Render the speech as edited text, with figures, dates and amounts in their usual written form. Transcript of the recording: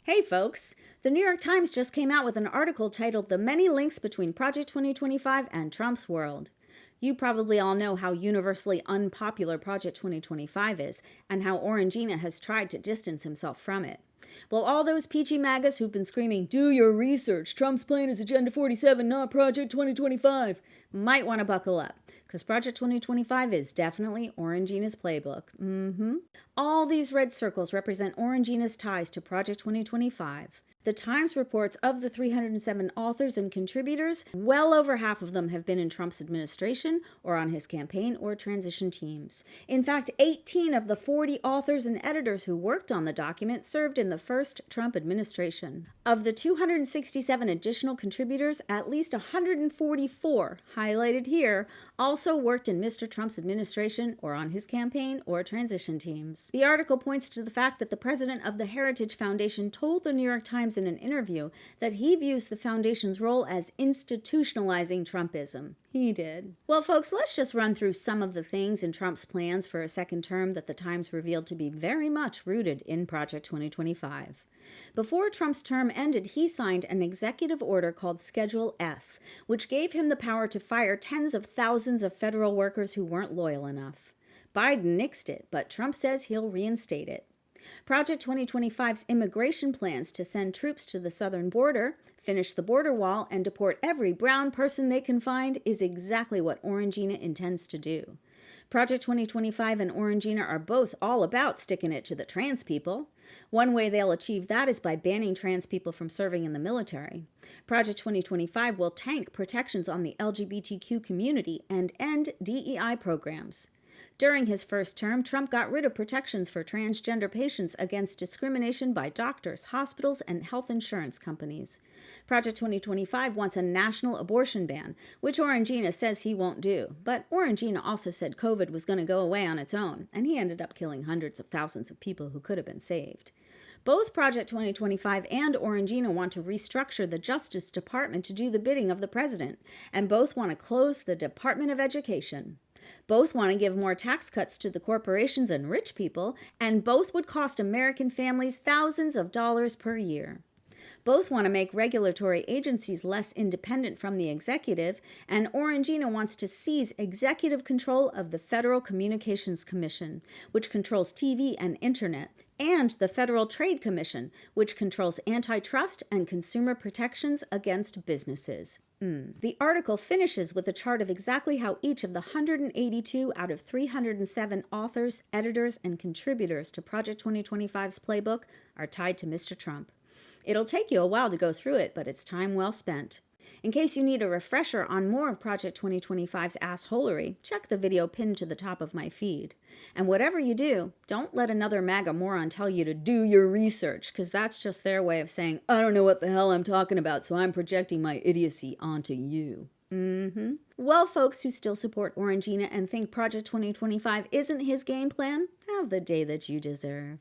Hey folks! The New York Times just came out with an article titled "The Many Links Between Project 2025 and Trump's World." You probably all know how universally unpopular Project 2025 is, and how Orangina has tried to distance himself from it. Well, all those peachy MAGAs who've been screaming, "Do your research, Trump's plan is Agenda 47, not Project 2025, might want to buckle up, because Project 2025 is definitely Orangina's playbook. All these red circles represent Orangina's ties to Project 2025. The Times reports of the 307 authors and contributors, well over half of them have been in Trump's administration or on his campaign or transition teams. In fact, 18 of the 40 authors and editors who worked on the document served in the first Trump administration. Of the 267 additional contributors, at least 144, highlighted here, also worked in Mr. Trump's administration or on his campaign or transition teams. The article points to the fact that the president of the Heritage Foundation told the New York Times in an interview that he views the foundation's role as institutionalizing Trumpism. He did. Well, folks, let's just run through some of the things in Trump's plans for a second term that the Times revealed to be very much rooted in Project 2025. Before Trump's term ended, he signed an executive order called Schedule F, which gave him the power to fire tens of thousands of federal workers who weren't loyal enough. Biden nixed it, but Trump says he'll reinstate it. Project 2025's immigration plans to send troops to the southern border, finish the border wall, and deport every brown person they can find is exactly what Orangina intends to do. Project 2025 and Orangina are both all about sticking it to the trans people. One way they'll achieve that is by banning trans people from serving in the military. Project 2025 will tank protections on the LGBTQ community and end DEI programs. During his first term, Trump got rid of protections for transgender patients against discrimination by doctors, hospitals, and health insurance companies. Project 2025 wants a national abortion ban, which Orangina says he won't do. But Orangina also said COVID was going to go away on its own, and he ended up killing hundreds of thousands of people who could have been saved. Both Project 2025 and Orangina want to restructure the Justice Department to do the bidding of the president, and both want to close the Department of Education. Both want to give more tax cuts to the corporations and rich people, and both would cost American families thousands of dollars per year. Both want to make regulatory agencies less independent from the executive, and Orangina wants to seize executive control of the Federal Communications Commission, which controls TV and internet, and the Federal Trade Commission, which controls antitrust and consumer protections against businesses. The article finishes with a chart of exactly how each of the 182 out of 307 authors, editors, and contributors to Project 2025's playbook are tied to Mr. Trump. It'll take you a while to go through it, but it's time well spent. In case you need a refresher on more of Project 2025's assholery, check the video pinned to the top of my feed. And whatever you do, don't let another MAGA moron tell you to do your research, because that's just their way of saying, I don't know what the hell I'm talking about, so I'm projecting my idiocy onto you. Well, folks who still support Orangina and think Project 2025 isn't his game plan, have the day that you deserve.